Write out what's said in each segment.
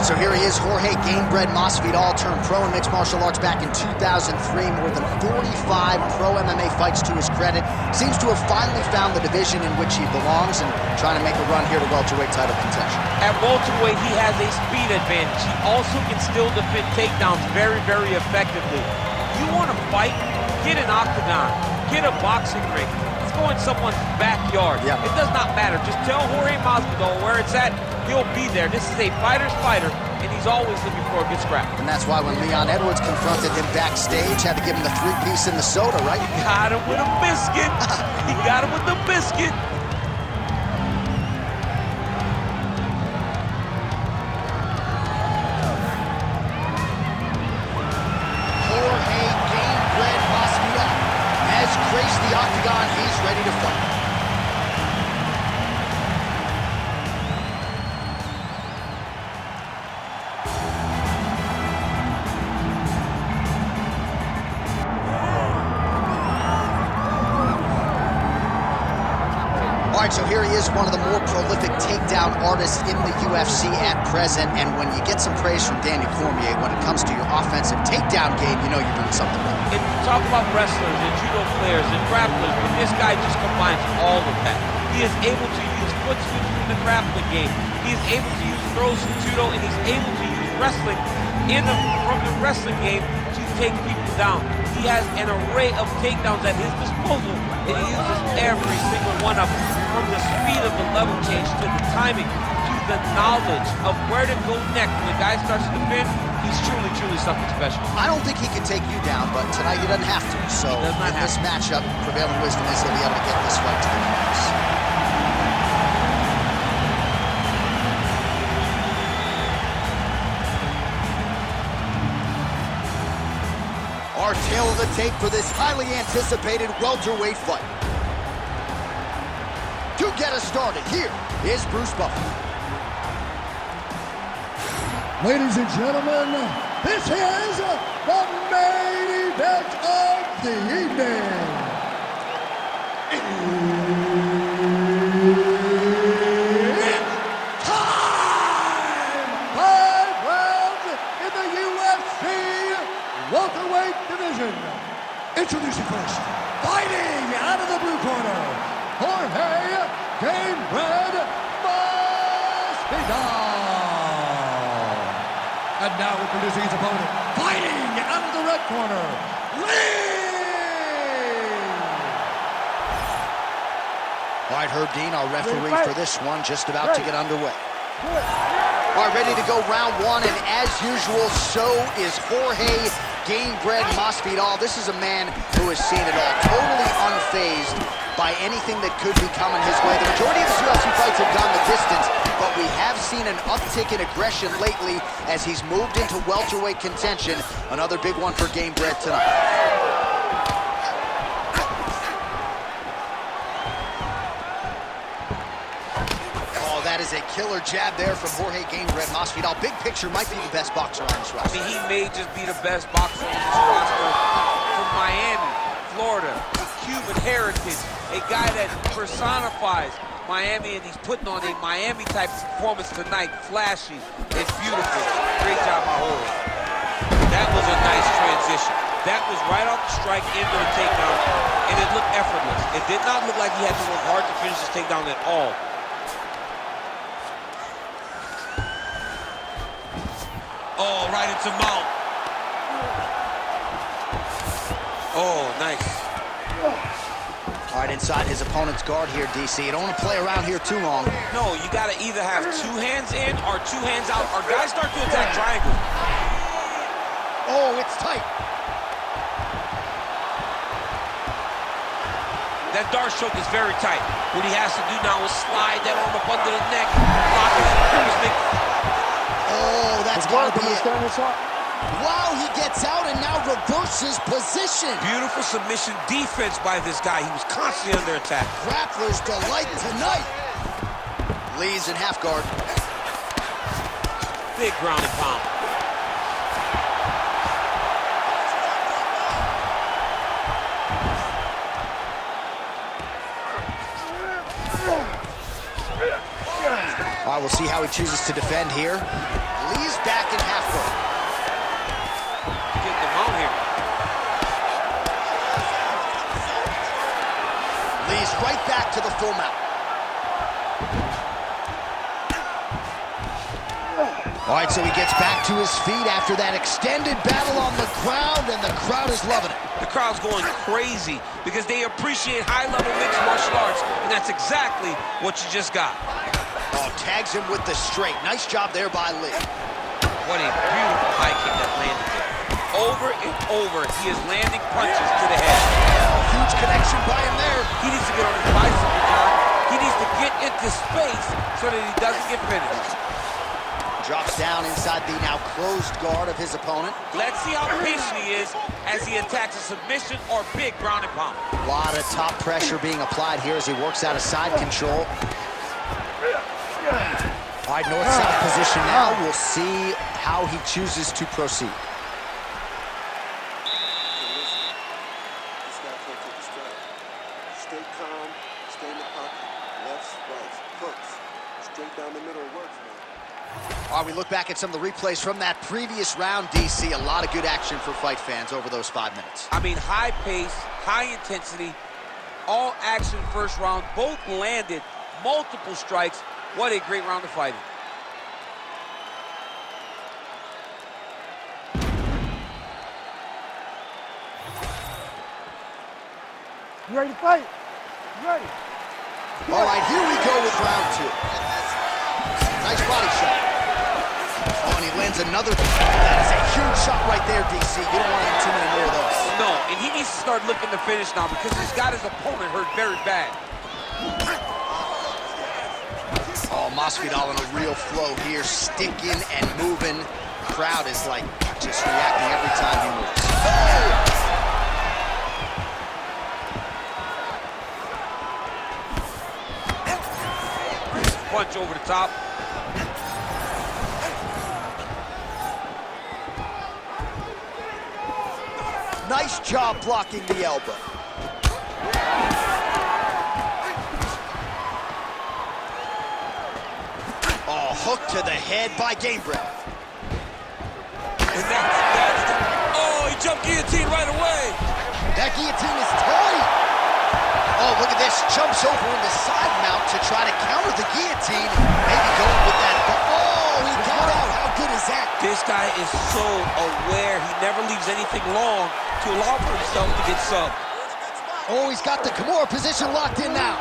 right, so here he is, Jorge Gamebred Masvidal turned pro in mixed martial arts back in 2003. More than 45 pro MMA fights to his credit. Seems to have finally found the division in which he belongs and trying to make a run here to welterweight title contention. At welterweight, he has a speed advantage. He also can still defend takedowns very, very effectively. You want to fight? Get an octagon. Get a boxing ring. Let's go in someone's backyard. Yep. It does not matter. Just tell Jorge Masvidal where it's at. He'll be there. This is a fighter's fighter, and he's always looking for a good scrap. And that's why when Leon Edwards confronted him backstage, had to give him the 3-piece in the soda, right? He got him with a biscuit. He got him with the biscuit. Jorge Gamebred Masvidal has graced the octagon. He's ready to fight. All right, so here he is, one of the more prolific takedown artists in the UFC at present. And when you get some praise from Daniel Cormier, when it comes to your offensive takedown game, you know you're doing something right. And you talk about wrestlers and judo players and grapplers, but this guy just combines all of that. He is able to use foot switches in the grappling game. He is able to use throws from judo, and he's able to use wrestling from the wrestling game to take people down. He has an array of takedowns at his disposal, and he uses every single one of them. From the speed of the level change to the timing to the knowledge of where to go next. When the guy starts to defend, he's truly, truly something special. I don't think he can take you down, but tonight he doesn't have to. So in this matchup, prevailing wisdom is he'll be able to get this fight to the finish. Our tale of the tape for this highly anticipated welterweight fight. To get us started, here is Bruce Buffer. Ladies and gentlemen, this is the main event of the evening. It's time! 5 rounds in the UFC welterweight division. Introducing first, fighting out of the blue corner, Jorge Gamebred Masvidal. And now introducing his opponent, fighting out of the red corner, Lee. All right, Herb Dean, our referee for this one, just about to get underway. All right, ready to go round one, and as usual, so is Jorge Gamebred Masvidal. This is a man who has seen it all, totally unfazed by anything that could be coming his way. The majority of his UFC fights have gone the distance, but we have seen an uptick in aggression lately as he's moved into welterweight contention. Another big one for Gamebred tonight. Oh, that is a killer jab there from Jorge Gamebred Masvidal. Big picture, might be the best boxer on this roster. I mean, he may just be the best boxer on this roster from Miami, Florida, Cuban heritage, a guy that personifies Miami, and he's putting on a Miami-type performance tonight. Flashy, it's beautiful. Great job by Jorge. That was a nice transition. That was right off the strike into the takedown, and it looked effortless. It did not look like he had to work hard to finish this takedown at all. Oh, right into mount. Oh, nice. All right, inside his opponent's guard here, DC. You don't want to play around here too long. No, you got to either have 2 hands in or 2 hands out, or guys start to attack triangle. Oh, it's tight. That dart choke is very tight. What he has to do now is slide that arm up under the neck, lock it in. Oh, that's got to be it. Wow, he gets out and now reverses position. Beautiful submission defense by this guy. He was constantly under attack. Grappler's delight tonight. Lee's in half guard. Big ground and pound. All right, we'll see how he chooses to defend here. Lee's back in half guard. Getting them out here. Lee's right back to the full mount. All right, so he gets back to his feet after that extended battle on the ground, and the crowd is loving it. The crowd's going crazy because they appreciate high-level mixed martial arts, and that's exactly what you just got. Oh, tags him with the straight. Nice job there by Lee. What a beautiful high kick that landed there. Over and over, he is landing punches to the head. Oh, huge connection by him there. He needs to get on his bicycle, John. He needs to get into space so that he doesn't get finished. Drops down inside the now closed guard of his opponent. Let's see how patient he is as he attacks a submission or big ground and pound. A lot of top pressure being applied here as he works out of side control. All right, north side position now. We'll see how he chooses to proceed. Stay calm, stay in the pocket. Lefts, rights, hooks. Straight down the middle works, man. All right, we look back at some of the replays from that previous round, DC. A lot of good action for fight fans over those 5 minutes. I mean, high pace, high intensity, all action first round. Both landed multiple strikes. What a great round of fighting. You ready to fight? You ready? All right, here we go with round 2. Nice body shot. Oh, and he lands another. That is a huge shot right there, DC. You don't want too many more of those. No, and he needs to start looking to finish now because he's got his opponent hurt very bad. Oh, Masvidal in a real flow here, sticking and moving. The crowd is like just reacting every time he moves. Oh! Punch over the top. Nice job blocking the elbow. Oh, hook to the head by Gamebred. And that's oh, he jumped guillotine right away. That guillotine is tight. Oh, look at this. Jumps over in the side mount to try to counter the guillotine. Maybe going with that. But oh, he got out. How good is that? This guy is so aware. He never leaves anything long to allow for himself to get subbed. Oh, he's got the Kimura position locked in now.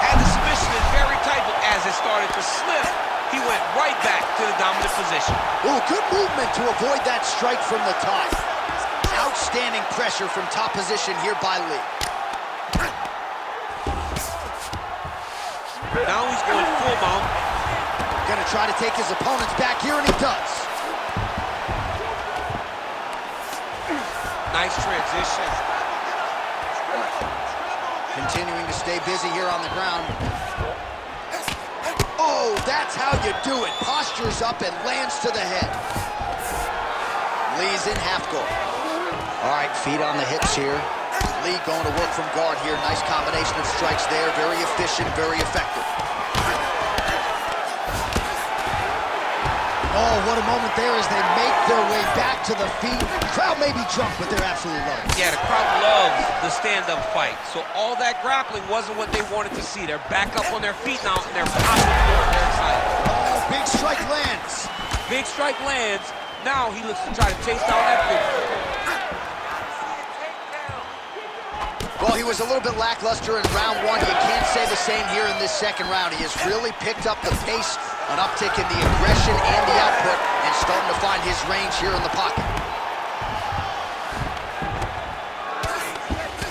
Had the submission in very tight, but as it started to slip, he went right back to the dominant position. Oh, good movement to avoid that strike from the top. Outstanding pressure from top position here by Lee. Now he's going full mount. Gonna try to take his opponents back here, and he does. Nice transition. Continuing to stay busy here on the ground. Oh, that's how you do it. Postures up and lands to the head. Lee's in half guard. All right, feet on the hips here. Lee going to work from guard here. Nice combination of strikes there. Very efficient, very effective. Oh, what a moment there as they make their way back to the feet. The crowd may be drunk, but they're absolutely loving it. Yeah, the crowd loves the stand-up fight. So all that grappling wasn't what they wanted to see. They're back up on their feet now, and they're popping forward. They're excited. Oh, big strike lands. Big strike lands. Now he looks to try to chase down that victory. Well, he was a little bit lackluster in round 1. You can't say the same here in this second round. He has really picked up the pace, an uptick in the aggression and the output, and starting to find his range here in the pocket.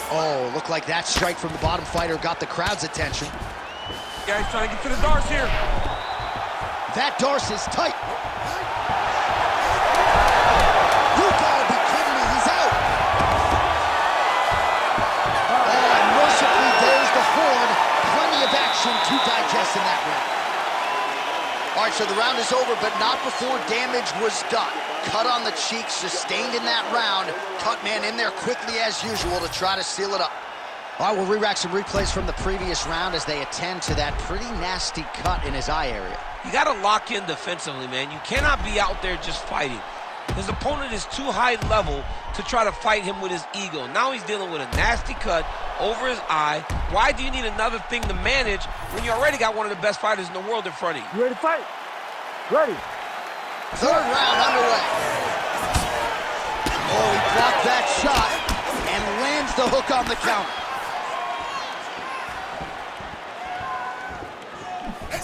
Oh, looked like that strike from the bottom fighter got the crowd's attention. Yeah, he's trying to get to the darts here. That Darce is tight. You gotta be kidding me, he's out. Oh, and mercifully, there's the horn. Plenty of action to digest in that round. All right, so the round is over, but not before damage was done. Cut on the cheek, sustained in that round. Cut man in there quickly as usual to try to seal it up. All right, we'll re-rack some replays from the previous round as they attend to that pretty nasty cut in his eye area. You got to lock in defensively, man. You cannot be out there just fighting. His opponent is too high level to try to fight him with his ego. Now he's dealing with a nasty cut over his eye. Why do you need another thing to manage when you already got one of the best fighters in the world in front of you? You ready to fight? Ready. Third round underway. Oh, he blocked that shot and lands the hook on the counter.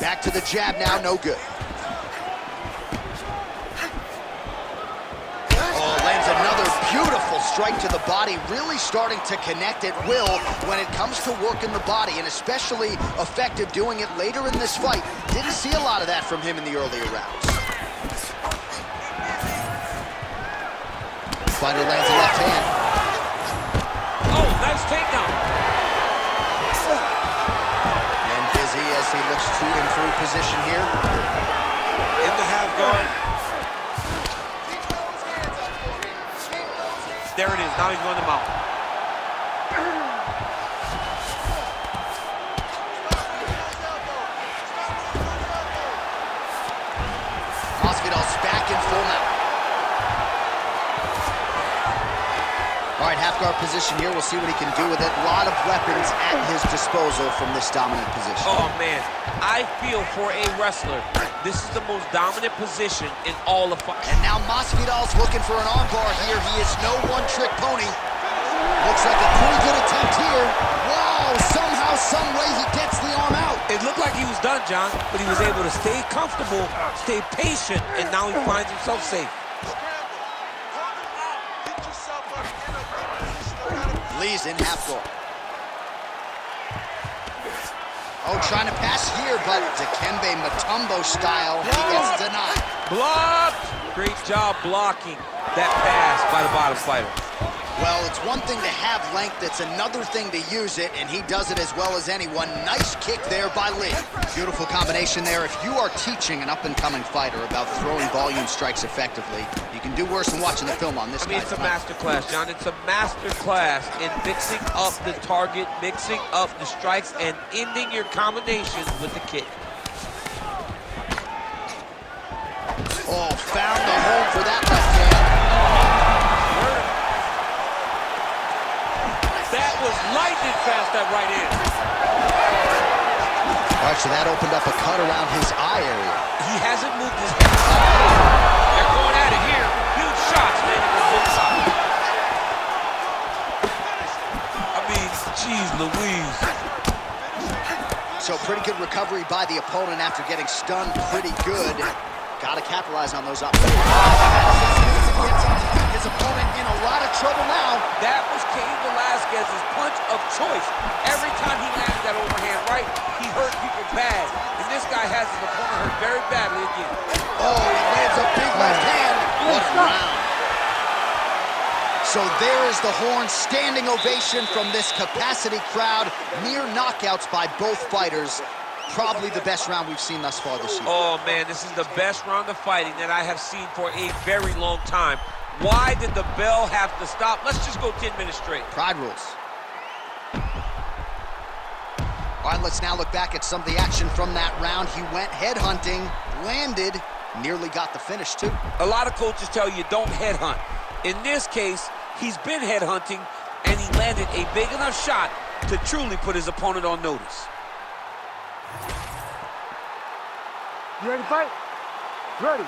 Back to the jab now, no good. Oh, lands another beautiful strike to the body, really starting to connect at will when it comes to working the body, and especially effective doing it later in this fight. Didn't see a lot of that from him in the earlier rounds. Fighter lands a left hand. Oh, nice takedown. As he looks to improve position here. In the half guard. There it is. Now he's going to mount. Masvidal's back in full mount. All right, half guard position here. We'll see what he can do with it. A lot of weapons at his disposal from this dominant position. Oh, man. I feel for a wrestler, this is the most dominant position in all of fighting. And now Masvidal's looking for an armbar here. He is no one-trick pony. Looks like a pretty good attempt here. Wow, somehow, some way he gets the arm out. It looked like he was done, John, but he was able to stay comfortable, stay patient, and now he finds himself safe. Lee's in half guard. Oh, trying to pass here, but Dikembe Mutombo style, he gets denied. Blocked! Great job blocking that pass by the bottom fighter. Well, it's one thing to have length, it's another thing to use it, and he does it as well as anyone. Nice kick there by Lee. Beautiful combination there. If you are teaching an up-and-coming fighter about throwing volume strikes effectively, you can do worse than watching the film on this guy. It's a master class, John. It's a master class in mixing up the target, mixing up the strikes, and ending your combinations with the kick. Oh, found the hole for that left hand. That was lightning fast, that right hand. All right, so that opened up a cut around his eye area. He hasn't moved his head. They're going at it here. Huge shots landing on both sides. I mean, geez Louise. So pretty good recovery by the opponent after getting stunned pretty good. Got to capitalize on those opportunities. His opponent in a lot of trouble now. That was Cain Velasquez's punch of choice. Every time he landed that overhand right, he hurt people bad. And this guy has his opponent hurt very badly again. Oh, he lands a big left hand. What a round. So there is the horn, standing ovation from this capacity crowd. Near knockouts by both fighters. Probably the best round we've seen thus far this year. Oh, man, this is the best round of fighting that I have seen for a very long time. Why did the bell have to stop? Let's just go 10 minutes straight. Pride rules. All right, let's now look back at some of the action from that round. He went headhunting, landed, nearly got the finish, too. A lot of coaches tell you don't headhunt. In this case, he's been headhunting, and he landed a big enough shot to truly put his opponent on notice. You ready to fight? Ready.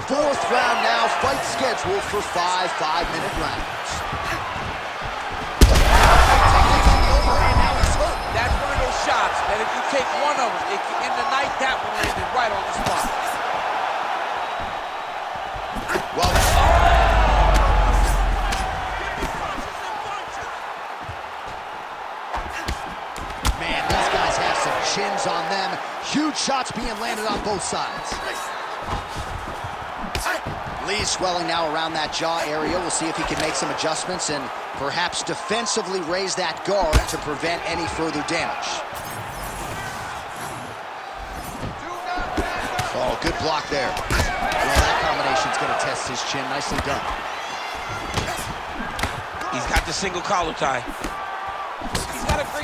Fourth round now, fight scheduled for 5 5-minute rounds. That's one of those shots that if you take one of them, it can end the night. That one landed right on the spot. Well, man, these guys have some chins on them. Huge shots being landed on both sides. Lee's swelling now around that jaw area. We'll see if he can make some adjustments and perhaps defensively raise that guard to prevent any further damage. Oh, good block there. Well, that combination's going to test his chin. Nicely done. He's got the single collar tie.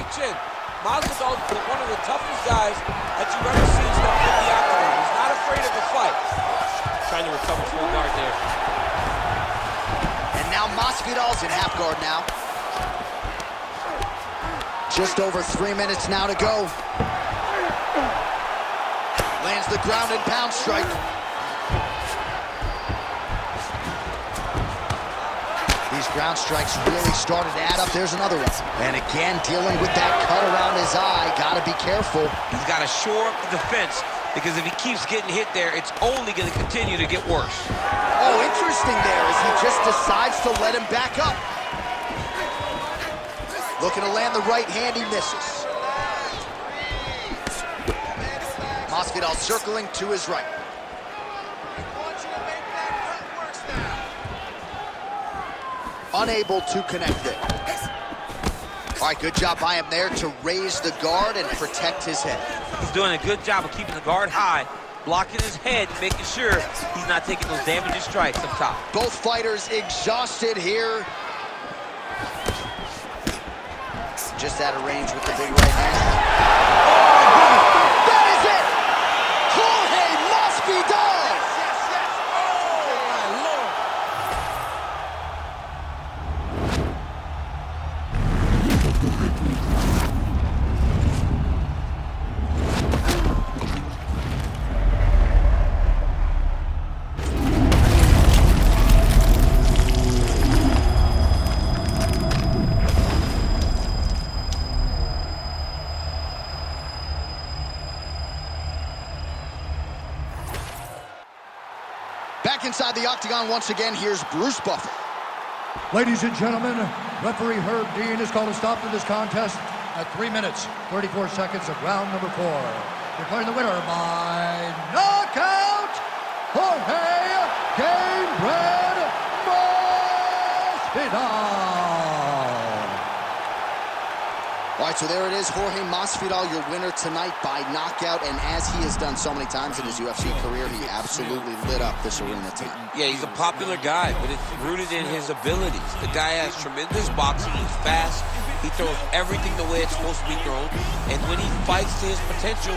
very chin. Masvidal is one of the toughest guys that you've ever seen step in the octagon. He's not afraid of a fight. Trying to recover full guard there. And now Masvidal's in half guard now. Just over 3 minutes now to go. Lands the ground and pound strike. These ground strikes really started to add up. There's another one. And again, dealing with that cut around his eye. Gotta be careful. He's got to shore up the defense, because if he keeps getting hit there, it's only going to continue to get worse. Oh, interesting there as he just decides to let him back up. Looking to land the right hand, he misses. Masvidal circling to his right. Unable to connect there. All right, good job by him there to raise the guard and protect his head. He's doing a good job of keeping the guard high, blocking his head, making sure he's not taking those damaging strikes up top. Both fighters exhausted here. Just out of range with the big right hand. That is it! Jorge Masvidal! Back inside the octagon once again, here's Bruce Buffer. Ladies and gentlemen, referee Herb Dean has called a stop to this contest at 3 minutes, 34 seconds of round number 4. Declaring the winner by knockout, Jorge Gamebred Masvidal. All right, so there it is, Jorge Masvidal, your winner tonight by knockout, and as he has done so many times in his UFC career, he absolutely lit up this arena tonight. Yeah, he's a popular guy, but it's rooted in his abilities. The guy has tremendous boxing, he's fast, he throws everything the way it's supposed to be thrown, and when he fights to his potential,